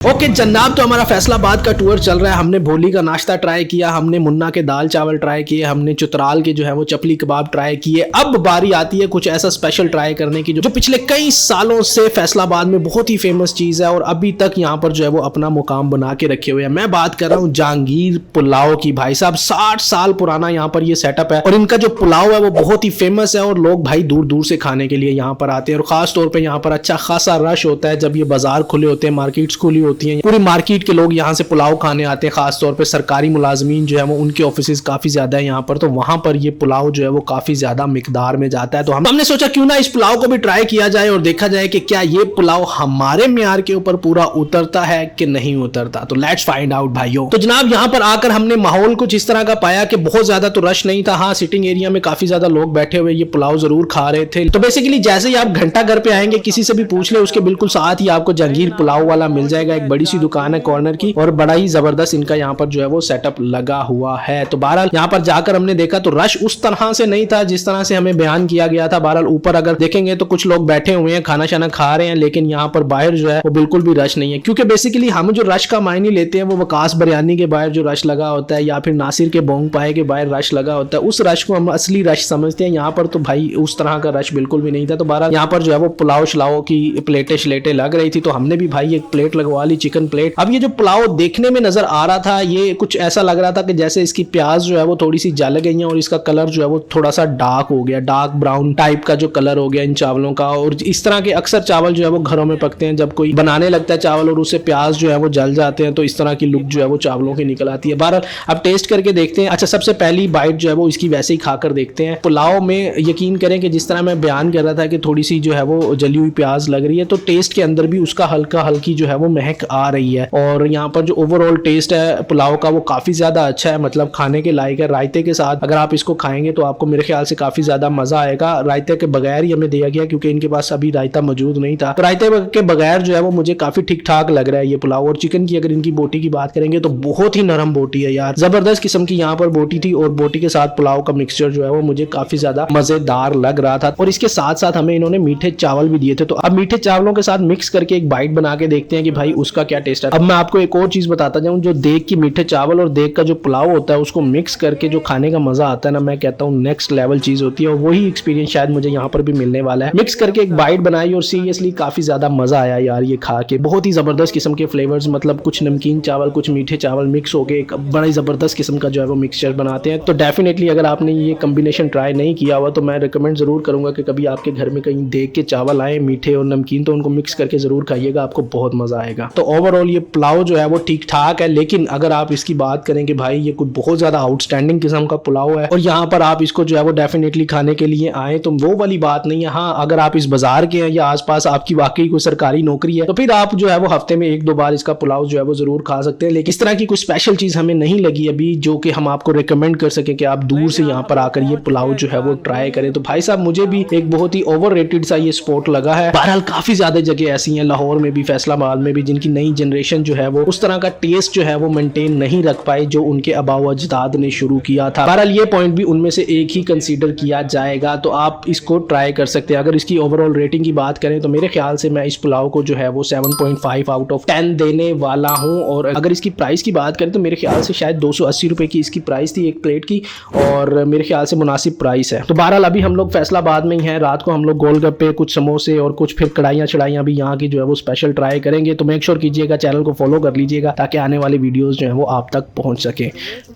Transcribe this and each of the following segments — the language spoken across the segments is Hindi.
ओके जनाब, तो हमारा फैसलाबाद का टूर चल रहा है। हमने भोली का नाश्ता ट्राई किया, हमने मुन्ना के दाल चावल ट्राई किए, हमने चुतराल के जो है वो चपली कबाब ट्राई किए। अब बारी आती है कुछ ऐसा स्पेशल ट्राई करने की जो पिछले कई सालों से फैसलाबाद में बहुत ही फेमस चीज है और अभी तक यहाँ पर जो है वो अपना मुकाम बना के रखे हुए हैं। मैं बात कर रहा हूँ जहांगीर पुलाव की। भाई साहब 60 साल पुराना यहाँ पर ये सेटअप है और इनका जो पुलाव है वो बहुत ही फेमस है और लोग भाई दूर दूर से खाने के लिए यहाँ पर आते हैं और खास तौर पर यहाँ पर अच्छा खासा रश होता है जब ये बाजार खुले होते हैं, मार्केट्स खुली होती हैं। पूरी मार्केट के लोग यहाँ से पुलाव खाने आते हैं, खास तौर पे सरकारी मुलाजमीन जो है वो उनके ऑफिस काफी ज्यादा है यहाँ पर, तो वहां पर ये पुलाव जो है वो काफी ज्यादा मिकदार में जाता है। तो हमने सोचा क्यों ना इस पुलाव को भी ट्राई किया जाए और देखा जाए कि क्या ये पुलाव हमारे म्यार के ऊपर पूरा उतरता है कि नहीं उतरता। तो लेट्स फाइंड आउट भाइयों। तो जनाब यहाँ पर आकर हमने माहौल कुछ इस तरह का पाया कि बहुत ज्यादा तो रश नहीं था। हाँ, सिटिंग एरिया में काफी ज्यादा लोग बैठे हुए ये पुलाव जरूर खा रहे थे। तो बेसिकली जैसे ही आप घंटा घर पे आएंगे, किसी से भी पूछ ले, उसके बिल्कुल साथ ही आपको जहांगीर पुलाव वाला मिल जाएगा। एक बड़ी सी दुकान है कॉर्नर की और बड़ा ही जबरदस्त इनका यहाँ पर जो है वो सेटअप लगा हुआ है। तो बहरहाल यहाँ पर जाकर हमने देखा तो रश उस तरह से नहीं था जिस तरह से हमें बयान किया गया था। बहरहाल ऊपर अगर देखेंगे तो कुछ लोग बैठे हुए हैं, खाना शाना खा रहे हैं, लेकिन यहाँ पर बाहर जो है वो बिल्कुल भी रश नहीं है। क्योंकि बेसिकली हम जो रश का मायने लेते हैं वो वकास बिरयानी के बाहर जो रश लगा होता है या फिर नासिर के बोंग पाए के बाहर रश लगा होता है, उस रश को हम असली रश समझते हैं। यहाँ पर तो भाई उस तरह का रश बिल्कुल भी नहीं था। तो बहरहाल यहाँ पर जो है वो पुलाव शलाव की प्लेटें श्लेटें लग रही थी, तो हमने भी भाई एक प्लेट लगवा ली, चिकन प्लेट। अब ये जो पुलाव देखने में नजर आ रहा था ये कुछ ऐसा लग रहा था कि जैसे इसकी प्याज जो है वो थोड़ी सी जल गई है और इसका कलर जो है वो थोड़ा सा डार्क हो गया, डार्क ब्राउन टाइप का जो कलर हो गया इन चावलों का। और इस तरह के अक्सर चावल जो है वो घरों में पकते हैं, जब कोई बनाने लगता है चावल और उससे प्याज जो है वो जल जाते हैं तो इस तरह की लुक जो है वो चावलों की निकल आती है। बहरहाल अब टेस्ट करके देखते हैं। अच्छा, सबसे पहली बाइट जो है वो इसकी वैसे ही खाकर देखते हैं। पुलाव में यकीन करें कि जिस तरह मैं बयान कर रहा था कि थोड़ी सी जो है वो जली हुई प्याज लग रही है, तो टेस्ट के अंदर भी उसका हल्का हल्की जो है वो महक आ रही है। और यहाँ पर जो ओवरऑल टेस्ट है पुलाव का वो काफी ज्यादा अच्छा है, मतलब खाने के लायक है। रायते के साथ अगर आप इसको खाएंगे तो आपको मेरे ख्याल से काफी ज्यादा मजा आएगा। रायते के बगैर ही हमें दिया गया क्योंकि इनके पास अभी रायता मौजूद नहीं था, तो रायते के बगैर जो है वो मुझे काफी ठीक ठाक लग रहा है ये पुलाव। और चिकन की अगर इनकी बोटी की बात करेंगे तो बहुत ही नरम बोटी है यार, जबरदस्त किस्म की यहाँ पर बोटी थी और बोटी के साथ पुलाव का मिक्सचर जो है वो मुझे काफी ज्यादा मजेदार लग रहा था। और इसके साथ साथ हमें इन्होंने मीठे चावल भी दिए थे, तो अब मीठे चावलों के साथ मिक्स करके एक बाइट बना के देखते हैं कि भाई उसका क्या टेस्ट है। अब मैं आपको एक और चीज बताता जाऊं, जो देग की मीठे चावल और देग का जो पुलाव होता है उसको मिक्स करके जो खाने का मजा आता है ना, मैं कहता हूँ नेक्स्ट लेवल चीज होती है। और वही एक्सपीरियंस शायद मुझे यहाँ पर भी मिलने वाला है। मिक्स करके एक बाइट बनाई और सीरियसली काफी ज्यादा मजा आया यार ये खा के। बहुत ही जबरदस्त किस्म के फ्लेवर्स, मतलब कुछ नमकीन चावल कुछ मीठे चावल मिक्स हो गए, एक बड़ा ही जबरदस्त किस्म का जो है वो मिक्सचर बनाते हैं। तो डेफिनेटली अगर आपने ये कॉम्बिनेशन ट्राई नहीं किया हुआ तो मैं रिकमेंड जरूर करूंगा कि कभी आपके घर में कहीं देग के चावल आए मीठे और नमकीन, तो उनको मिक्स करके जरूर खाइएगा, आपको बहुत मजा आएगा। तो ओवरऑल ये पुलाव जो है वो ठीक ठाक है, लेकिन अगर आप इसकी बात करें कि भाई ये कुछ बहुत ज्यादा आउटस्टैंडिंग किस्म का पुलाव है और यहाँ पर आप इसको जो है वो डेफिनेटली खाने के लिए आए तो वो वाली बात नहीं है। हाँ, अगर आप इस बाजार के हैं या आसपास आपकी वाकई कोई सरकारी नौकरी है तो फिर आप जो है वो हफ्ते में 1-2 बार इसका पुलाव जो है वो जरूर खा सकते हैं। लेकिन इस तरह की कुछ स्पेशल चीज हमें नहीं लगी अभी जो कि हम आपको रिकमेंड कर सके कि आप दूर से यहाँ पर आकर ये पुलाव जो है वो ट्राई करें। तो भाई साहब मुझे भी एक बहुत ही ओवररेटेड सा ये स्पॉट लगा है। बहरहाल काफी ज्यादा जगह ऐसी हैं, लाहौर में भी फैसलाबाद में भी, जिनकी नई जनरेशन जो है वो उस तरह का टेस्ट जो है वो मेंटेन नहीं रख पाए जो उनके आबाओ अजदाद ने शुरू किया था। बहरहाल ये पॉइंट भी उनमें से एक ही कंसीडर किया जाएगा, तो आप इसको ट्राई कर सकते हैं। अगर इसकी ओवरऑल रेटिंग की बात करें तो मेरे ख्याल से मैं इस पुलाव को जो है वो 7.5 आउट ऑफ 10 देने वाला हूं। और अगर इसकी प्राइस की बात करें तो मेरे ख्याल से शायद 280 रुपए की इसकी प्राइस थी एक प्लेट की, और मेरे ख्याल से मुनासिब प्राइस है। तो बहरहाल अभी हम लोग फैसलाबाद में ही हैं, रात को हम लोग गोलगप्पे, कुछ समोसे और कुछ फिर कढ़ाइयाँ चढ़ाइयाँ भी यहाँ की जो है वो स्पेशल ट्राई करेंगे। तो मेक श्योर कीजिएगा चैनल को फॉलो कर लीजिएगा ताकि आने वाली वीडियोस जो है वो आप तक पहुंच सके।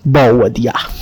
बहुत बढ़िया।